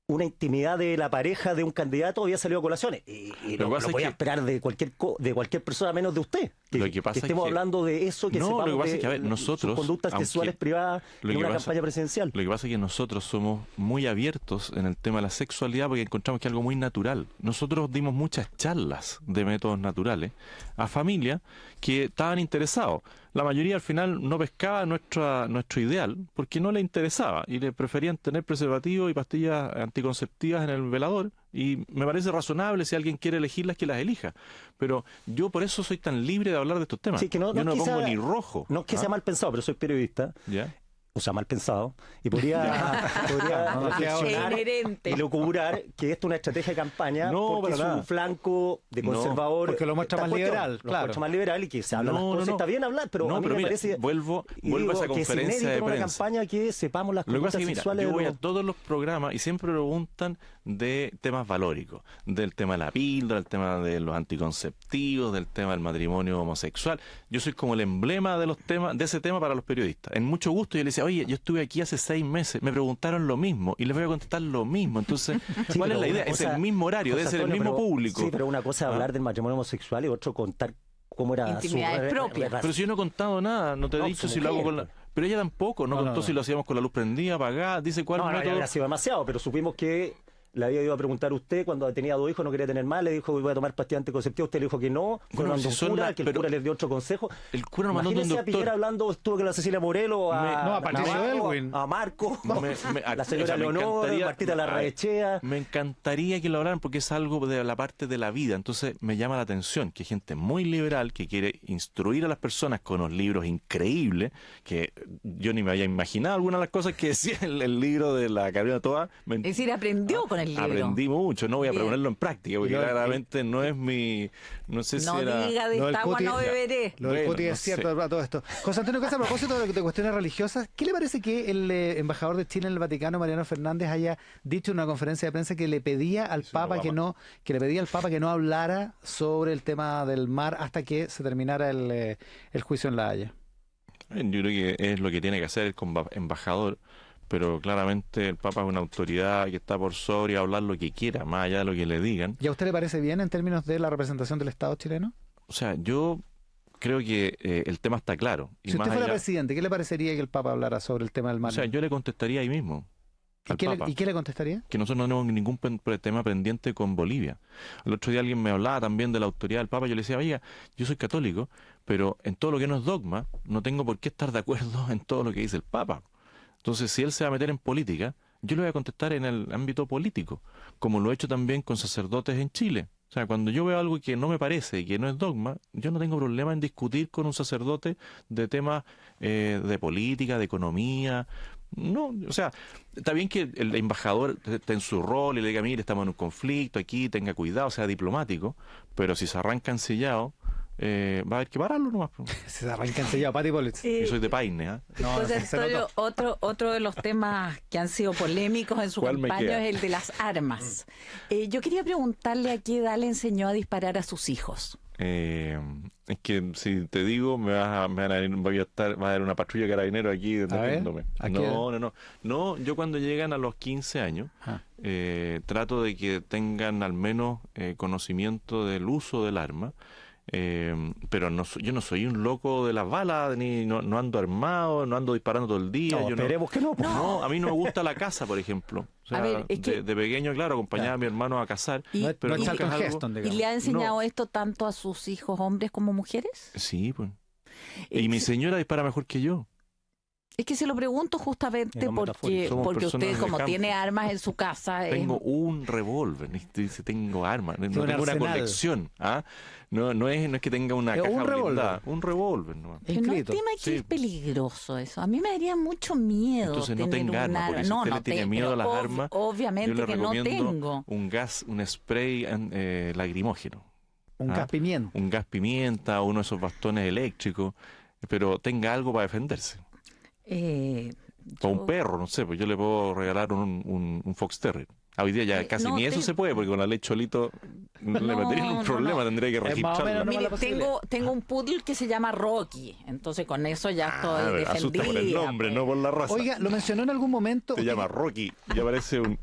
una intimidad de la pareja de un candidato había salido a colaciones y lo podía esperar de cualquier persona menos de usted que estemos hablando de eso, que sepamos lo que pasa es que, a ver, nosotros, sus conductas sexuales privadas en una campaña presidencial. Lo que pasa es que nosotros somos muy abiertos en el tema de la sexualidad porque encontramos que es algo muy natural. Nosotros dimos muchas charlas de métodos naturales a familias que estaban interesados. La mayoría al final no pescaba nuestro ideal porque no le interesaba y le preferían tener preservativos y pastillas anticonceptivas en el velador, y me parece razonable, si alguien quiere elegirlas, que las elija. Pero yo por eso soy tan libre de hablar de estos temas. Sí, que yo no pongo ni rojo. No es que sea mal pensado, pero soy periodista. ¿Ya? O sea, mal pensado, y podría reflexionar y lucurar que esto es una estrategia de campaña porque es un flanco de conservador. Porque lo muestra más liberal, claro. Lo muestra más liberal y que se habla las cosas. Está bien hablar, pero a mí me parece... Vuelvo a esa conferencia de prensa. Una campaña que sepamos las cosas sexuales. Yo voy a todos los programas y siempre preguntan de temas valóricos, del tema de la píldora, del tema de los anticonceptivos, del tema del matrimonio homosexual. Yo soy como el emblema de ese tema para los periodistas. En mucho gusto yo le decía, oye, yo estuve aquí hace 6 meses, me preguntaron lo mismo y les voy a contestar lo mismo. Entonces, ¿cuál es la idea? Es el mismo horario, debe ser el mismo público. Sí, pero una cosa es hablar del matrimonio homosexual y otro contar cómo era intimidades propias. Pero si yo no he contado nada, no te he dicho si lo hago con la... Pero ella tampoco, no contó si lo hacíamos con la luz prendida, apagada, dice cuál método. No, habría sido demasiado, pero supimos que le había ido a preguntar a usted cuando tenía 2 hijos, no quería tener más, le dijo que iba a tomar pastillas anticonceptivas, usted le dijo que no, Bueno, fue si un son cura, las- que el pero cura les dio otro consejo. El cura nos mandó de un Imagínese a Piñera doctor. hablando, estuvo con la Cecilia Morelo, No, a Patricio Navarro, Elwin. a Marco, A- la señora o sea, me Leonor, encantaría- Martita Larraechea. Me encantaría que lo hablaran porque es algo de la parte de la vida. Entonces me llama la atención que hay gente muy liberal que quiere instruir a las personas con unos libros increíbles que yo ni me había imaginado algunas de las cosas que decía el libro de la Carolina Toa. Es decir, aprendió con el libro. Aprendí mucho, no voy a Bien. ponerlo en práctica porque Y lo- claramente no es mi... No sé No si era... diga de Lo del esta agua cuti- no beberé. Lo del Bueno, cuti no es cierto, sé. ¿verdad? Todo esto. José Antonio Casa, a propósito de cuestiones religiosas, ¿qué le parece que el embajador de Chile en el Vaticano, Mariano Fernández, haya dicho en una conferencia de prensa que le pedía al Papa que le pedía al Papa que no hablara sobre el tema del mar hasta que se terminara el juicio en La Haya? Yo creo que es lo que tiene que hacer el embajador, pero claramente el Papa es una autoridad que está por sobre hablar lo que quiera, más allá de lo que le digan. ¿Y a usted le parece bien en términos de la representación del Estado chileno? O sea, yo creo que el tema está claro. Y Si usted más fuera allá- presidente, ¿qué le parecería que el Papa hablara sobre el tema del mar? o sea, yo le contestaría ahí mismo ¿Y al qué Papa ¿Y qué le contestaría? que nosotros no tenemos ningún tema pendiente con Bolivia. El otro día alguien me hablaba también de la autoridad del Papa. Yo le decía, oiga, yo soy católico, pero en todo lo que no es dogma, no tengo por qué estar de acuerdo en todo lo que dice el Papa. Entonces, si él se va a meter en política, yo le voy a contestar en el ámbito político, como lo he hecho también con sacerdotes en Chile. O sea, cuando yo veo algo que no me parece y que no es dogma, yo no tengo problema en discutir con un sacerdote de temas de política, de economía. No, o sea, está bien que el embajador esté en su rol y le diga, mire, estamos en un conflicto aquí, tenga cuidado, sea diplomático, pero si se arranca ensillado, va a haber que pararlo nomás. Po. Se arranca enseguida, Pati Politz. Yo soy de Paine, ¿ah? No, José se Antonio, notó. otro de los temas que han sido polémicos en su ¿Cuál me campaña queda? es el de las armas. Yo quería preguntarle a qué edad le enseñó a disparar a sus hijos. Es que si te digo, me van a ir, va a haber una patrulla de carabineros aquí deteniéndome. ¿a qué edad? No, yo cuando llegan a los 15 años, Ah. trato de que tengan al menos conocimiento del uso del arma. Pero yo no soy un loco de las balas, ni no ando armado, no ando disparando todo el día. No, yo esperemos que no. pues. no, a mí no me gusta la caza, por ejemplo. O sea, A ver, es que- de pequeño, claro, acompañaba a mi hermano a cazar. Y- No es, pero no es nunca Charlton es algo- Heston, ¿Y digamos. le ha enseñado No. esto tanto a sus hijos hombres como mujeres? Sí, pues. Eh, Y mi señora dispara mejor que yo. Es que se lo pregunto justamente No, porque, metafórico. Somos porque usted, personas de como campo. tiene armas en su casa, Tengo un revólver, dice, tengo armas, no un tengo una arsenal. colección. ¿Ah? No es que tenga una Es caja un revólver. blindada, un revólver. ¿No? pero no inscrito. estima que Sí. es peligroso eso. A mí me daría mucho miedo. Entonces no tener tenga un armas, porque si No, usted no le tiene te- miedo a pero las armas, obviamente yo le que no recomiendo tengo. un gas, un spray lagrimógeno, Un gas pimienta. un gas pimienta, uno de esos bastones eléctricos, pero tenga algo para defenderse. O un Yo- perro, no sé, pues yo le puedo regalar un Fox Terrier. Hoy día ya casi no, ni eso te- se puede, porque con la ley Cholito le No, meterían un no, problema, no. tendría que Es más o registrarla. menos, no Mire, mala posibilidad. tengo un poodle que se llama Rocky, entonces con eso ya estoy Asusta por el defendida. nombre, pues. no por la raza. Oiga, lo mencionó en algún momento. Se llama Rocky, ya parece un...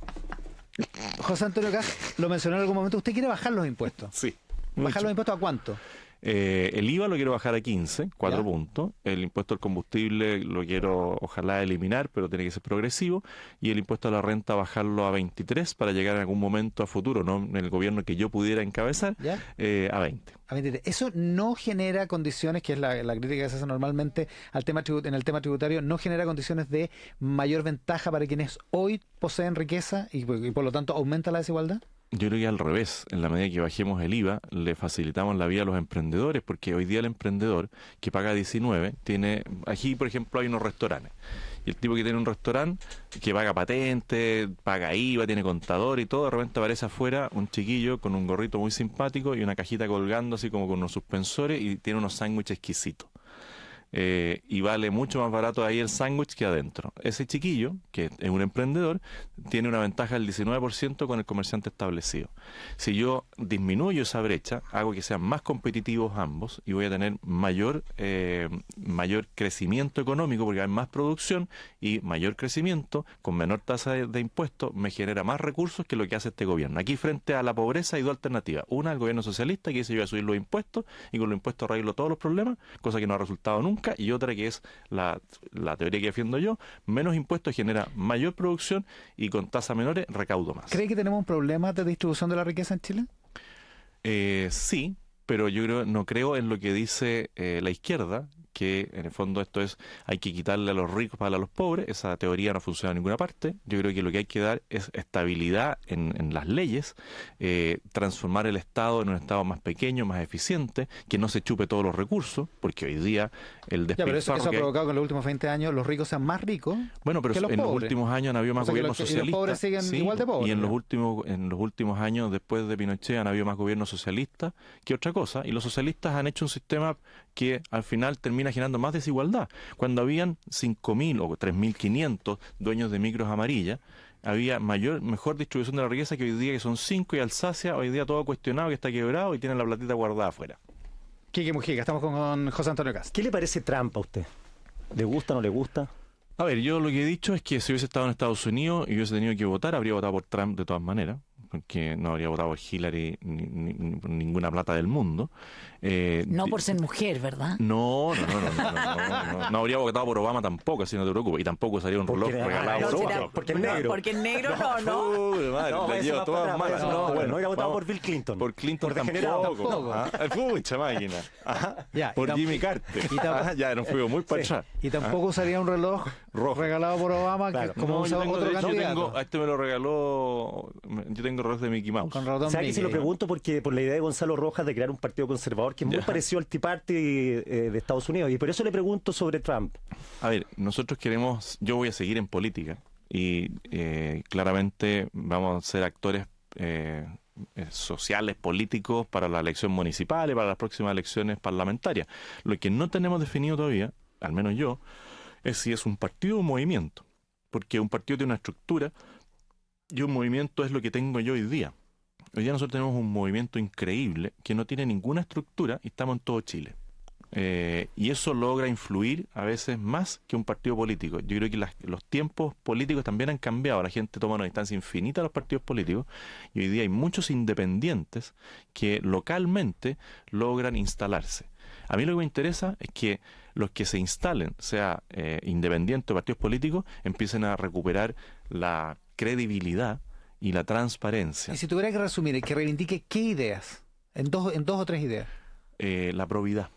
José Antonio Cas lo mencionó en algún momento. ¿Usted quiere bajar los impuestos? Sí. ¿Bajar mucho. los impuestos a cuánto? El IVA lo quiero bajar a 15, 4 Ya. puntos. El impuesto al combustible lo quiero, ojalá, eliminar, pero tiene que ser progresivo. Y el impuesto a la renta bajarlo a 23 para llegar en algún momento a futuro, no en el gobierno que yo pudiera encabezar, ¿Ya? a 20. A ver, eso no genera condiciones, que es la crítica que se hace normalmente al tema en el tema tributario, no genera condiciones de mayor ventaja para quienes hoy poseen riqueza y por lo tanto aumenta la desigualdad. Yo creo que al revés, en la medida que bajemos el IVA, le facilitamos la vida a los emprendedores, porque hoy día el emprendedor que paga 19, aquí por ejemplo hay unos restaurantes, y el tipo que tiene un restaurante, que paga patente, paga IVA, tiene contador y todo, de repente aparece afuera un chiquillo con un gorrito muy simpático y una cajita colgando así como con unos suspensores y tiene unos sándwiches exquisitos. Y vale mucho más barato ahí el sándwich que adentro. Ese chiquillo, que es un emprendedor, tiene una ventaja del 19% con el comerciante establecido. Si yo disminuyo esa brecha, hago que sean más competitivos ambos y voy a tener mayor crecimiento económico porque hay más producción y mayor crecimiento con menor tasa de impuestos me genera más recursos que lo que hace este gobierno. Aquí frente a la pobreza hay dos alternativas. Una, el gobierno socialista que dice yo voy a subir los impuestos y con los impuestos arreglo todos los problemas, cosa que no ha resultado nunca. produzca, y otra que es la teoría que defiendo yo: menos impuestos genera mayor producción y con tasas menores recaudo más. ¿Cree que tenemos un problema de distribución de la riqueza en Chile? Sí, pero no creo en lo que dice la izquierda, que en el fondo esto es: hay que quitarle a los ricos para a los pobres. Esa teoría no funciona en ninguna parte. Yo creo que lo que hay que dar es estabilidad en las leyes, transformar el Estado en un Estado más pequeño, más eficiente, que no se chupe todos los recursos, porque hoy día el Ya, pero eso despilfarro ha que hay... provocado que en los últimos 20 años los ricos sean más ricos. Bueno, pero que los en los pobres. últimos años han habido más O sea, que gobiernos los- y los socialistas. pobres siguen igual de pobres, y en ¿no? los últimos años, después de Pinochet, han habido más gobiernos socialistas que otra cosa. Y los socialistas han hecho un sistema que al final termina generando más desigualdad. Cuando habían 5.000 o 3.500 dueños de micros amarillas, había mejor distribución de la riqueza que hoy día, que son 5, y Alsacia, hoy día todo cuestionado, que está quebrado y tienen la platita guardada afuera. Quique Mujica, estamos con José Antonio Cast. ¿Qué le parece Trump a usted? ¿Le gusta o no le gusta? A ver, yo lo que he dicho es que si hubiese estado en Estados Unidos y hubiese tenido que votar, habría votado por Trump de todas maneras, porque no habría votado por Hillary ni por ninguna plata del mundo. No por ser mujer, ¿verdad? No habría votado por Obama tampoco, así no te preocupes. Y tampoco usaría un reloj regalado no por será- Obama. porque es negro. Porque el negro no. Uy, madre, la vaya llevo más todas para atrás, malas. vaya más para atrás. No hubiera votado vamos. por Bill Clinton. Por Clinton Por degenerado. tampoco. Pucha máquina. Ajá. Ya, Por y tam- Jimmy Carter. y tam- Ajá, ya nos fuimos muy para Sí. atrás. Y tampoco usaría un reloj Rojo. regalado por Obama, Claro. que como No, usa otro candidato. a este me lo regaló. Yo tengo reloj de Mickey Mouse. Con ratón ¿Sabes que se lo Mickey. pregunto? Porque por la idea de Gonzalo Rojas de crear un partido conservador que es muy Ya. parecido al Tea Party de Estados Unidos. Y por eso le pregunto sobre Trump. A ver, nosotros yo voy a seguir en política y claramente vamos a ser actores sociales, políticos para la elección municipal y para las próximas elecciones parlamentarias. Lo que no tenemos definido todavía, al menos yo, es si es un partido o un movimiento. Porque un partido tiene una estructura y un movimiento es lo que tengo yo hoy día. Hoy día nosotros tenemos un movimiento increíble que no tiene ninguna estructura y estamos en todo Chile. Y eso logra influir a veces más que un partido político. Yo creo que los tiempos políticos también han cambiado. La gente toma una distancia infinita a los partidos políticos y hoy día hay muchos independientes que localmente logran instalarse. A mí lo que me interesa es que los que se instalen, sea independientes o partidos políticos, empiecen a recuperar la credibilidad y la transparencia. Y si tuviera que resumir, que reivindique qué ideas, en dos o tres ideas. La probidad.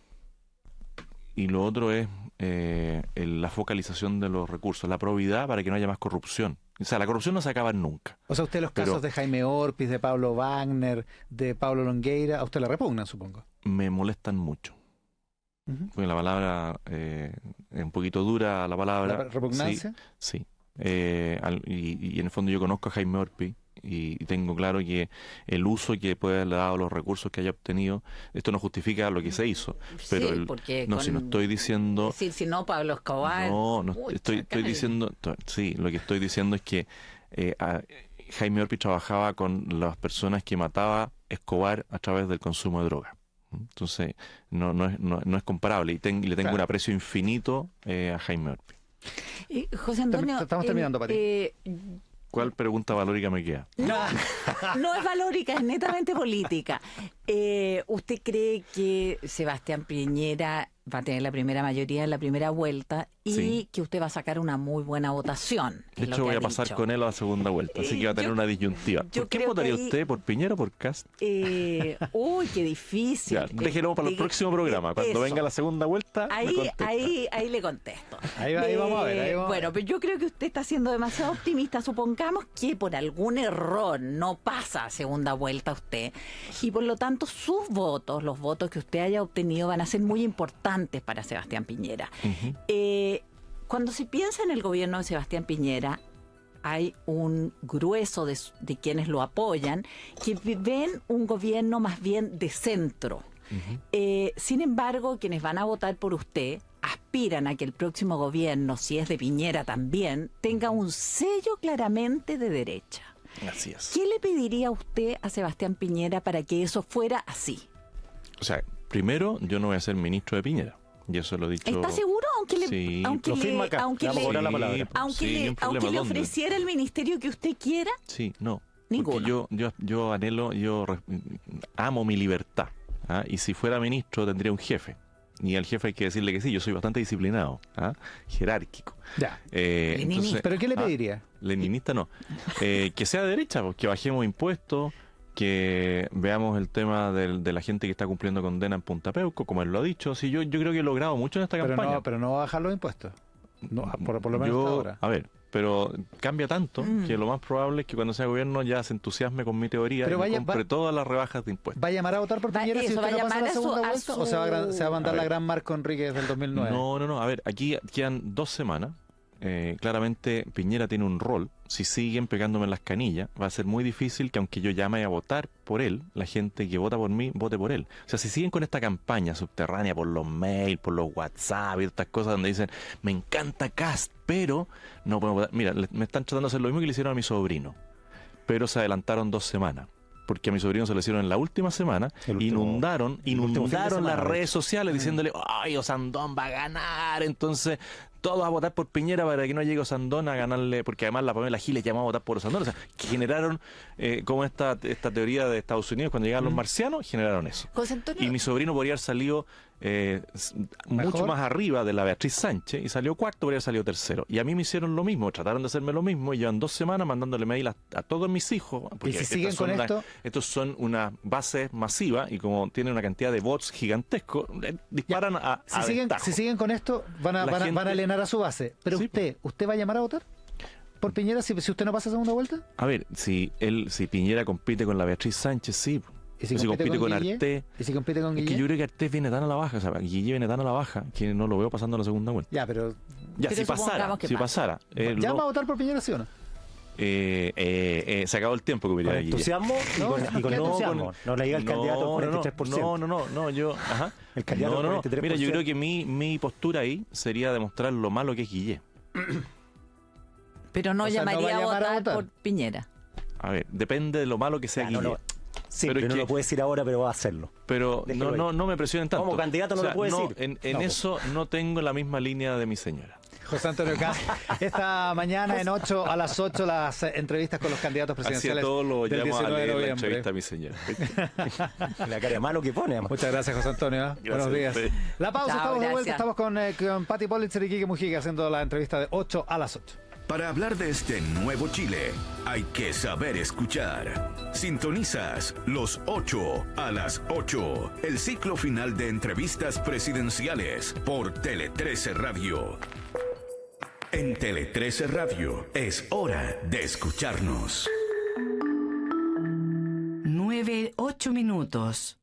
Y lo otro es la focalización de los recursos, la probidad para que no haya más corrupción. O sea, la corrupción no se acaba nunca. O sea, usted los Pero- casos de Jaime Orpiz, de Pablo Wagner, de Pablo Longueira, a usted le repugnan, supongo. Me molestan mucho. Ujú. Porque la palabra es un poquito dura, la palabra. ¿La repugnancia? Sí. Y en el fondo yo conozco a Jaime Orpi y tengo claro que el uso que puede haber dado, los recursos que haya obtenido, esto no justifica lo que se hizo. Pero Sí, porque no, si no estoy diciendo... decir, si no, Pablo Escobar. No, Uy, estoy chacal. diciendo... Sí, lo que estoy diciendo es que Jaime Orpi trabajaba con las personas que mataba Escobar a través del consumo de droga. Entonces, no es comparable. Y le tengo Claro. un aprecio infinito a Jaime Orpi. José Antonio. Estamos terminando, Pati. ¿Cuál pregunta valórica me queda? No es valórica, es netamente política. ¿Usted cree que Sebastián Piñera va a tener la primera mayoría en la primera vuelta y Sí. que usted va a sacar una muy buena votación? De hecho, voy a pasar con él a la segunda vuelta, así que va a tener Yo- una disyuntiva. yo ¿Por qué creo votaría que ahí- usted? ¿Por Piñera o por Cast? Uy, qué difícil. Ya, déjelo para el próximo programa. Cuando eso. venga la segunda vuelta, me Ahí, contesta. ahí le contesto. Ahí vamos a ver, ahí vamos a ver. Bueno, pero yo creo que usted está siendo demasiado optimista. Supongamos que por algún error no pasa a segunda vuelta usted y por lo tanto sus votos, los votos que usted haya obtenido van a ser muy importantes para Sebastián Piñera. Ujú. Cuando se piensa en el gobierno de Sebastián Piñera, hay un grueso de quienes lo apoyan que ven un gobierno más bien de centro. Sin embargo, quienes van a votar por usted aspiran a que el próximo gobierno, si es de Piñera también, tenga un sello claramente de derecha. Así es. ¿Qué le pediría usted a Sebastián Piñera para que eso fuera así? O sea, primero, yo no voy a ser ministro de Piñera. Y eso lo he dicho. ¿Está seguro? Aunque le, Sí. aunque Lo le, firma acá. aunque Le vamos a le- cobrar la palabra. aunque Sí, le, ni un problema. aunque le ¿Dónde? ofreciera el ministerio que usted quiera, Sí, no. Ninguno. Porque yo anhelo, amo mi libertad. ¿Ah? Y si fuera ministro tendría un jefe. Y al jefe hay que decirle que sí, yo soy bastante disciplinado, jerárquico. Ya. Entonces, ¿Pero qué le pediría? Leninista no. Que sea de derecha, pues, que bajemos impuestos, que veamos el tema de la gente que está cumpliendo condena en Punta Peuco, como él lo ha dicho. Sí, yo creo que he logrado mucho en esta campaña. Pero no va a bajar los impuestos. No, por lo menos hasta ahora. A ver, pero cambia tanto que lo más probable es que cuando sea gobierno ya se entusiasme con mi teoría y compre todas las rebajas de impuestos. ¿Va a llamar a votar por Piñera si usted no pasa la segunda vuelta? ¿O se va a mandar la gran Marco Enríquez del 2009? No. A ver, aquí quedan 2 semanas. Claramente Piñera tiene un rol. Si siguen pegándome en las canillas, va a ser muy difícil que aunque yo llame a votar por él, la gente que vota por mí, vote por él. O sea, si siguen con esta campaña subterránea por los mails, por los WhatsApp y estas cosas donde dicen, me encanta Kast, pero no podemos votar. Mira, me están tratando de hacer lo mismo que le hicieron a mi sobrino, pero se adelantaron 2 semanas. Porque a mi sobrino se lo hicieron en la última semana, inundaron las redes sociales diciéndole, ¡ay, Osandón va a ganar! Entonces, todos a votar por Piñera para que no llegue Osandón a ganarle, porque además la Pamela Giles llamó a votar por Osandón. O sea, que generaron, como esta teoría de Estados Unidos, cuando llegaban los marcianos, generaron eso. José Antonio. Y mi sobrino podría haber salido mucho más arriba de la Beatriz Sánchez, y salió cuarto, podría haber salido tercero. Y a mí me hicieron lo mismo, trataron de hacerme lo mismo, y llevan 2 semanas mandándole mail a todos mis hijos. ¿Y si siguen con esto? Estos son una base masiva, y como tienen una cantidad de bots gigantescos, disparan a si siguen con esto, van a alienar a su base. Pero sí, ¿usted va a llamar a votar por Piñera si usted no pasa segunda vuelta? A ver, si Piñera compite con la Beatriz Sánchez, sí. ¿Y si compite con Arte? ¿Y si compite con Guille? Es que yo creo que Arte viene tan a la baja, o sea, Guille viene tan a la baja que no lo veo pasando a la segunda vuelta. Ya, pero si pasara. ¿Llama a votar por Piñera, sí o no? Se acabó el tiempo que hubiera ¿Con Guille. entusiasmo? Y con entusiasmo. No le diga el candidato al 43%. El candidato al 43%. Mira, yo creo que mi postura ahí sería demostrar lo malo que es Guille. Pero no llamaría a votar por Piñera. A ver, depende de lo malo que sea Guille. Sí, pero no lo puede decir ahora, pero va a hacerlo. Pero no me presionen tanto. Como candidato no lo puede decir. En eso no tengo la misma línea de mi señora. José Antonio Kast, esta mañana en 8 a las 8 las entrevistas con los candidatos presidenciales del 19 de noviembre. La entrevista a mi señora. La cara de malo que pone. Muchas gracias, José Antonio. Buenos días. La pausa, estamos de vuelta. Estamos con Pati Politzer y Quique Mujica haciendo la entrevista de 8 a las 8. Para hablar de este nuevo Chile, hay que saber escuchar. Sintonizas los 8 a las 8, el ciclo final de entrevistas presidenciales por Tele 13 Radio. En Tele 13 Radio es hora de escucharnos. 9:08 minutos.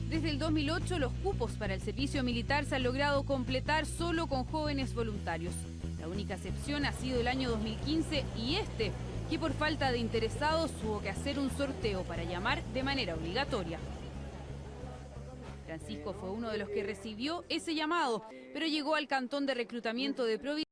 Desde el 2008, los cupos para el servicio militar se han logrado completar solo con jóvenes voluntarios. La única excepción ha sido el año 2015 y que por falta de interesados hubo que hacer un sorteo para llamar de manera obligatoria. Francisco fue uno de los que recibió ese llamado, pero llegó al cantón de reclutamiento de Providencia.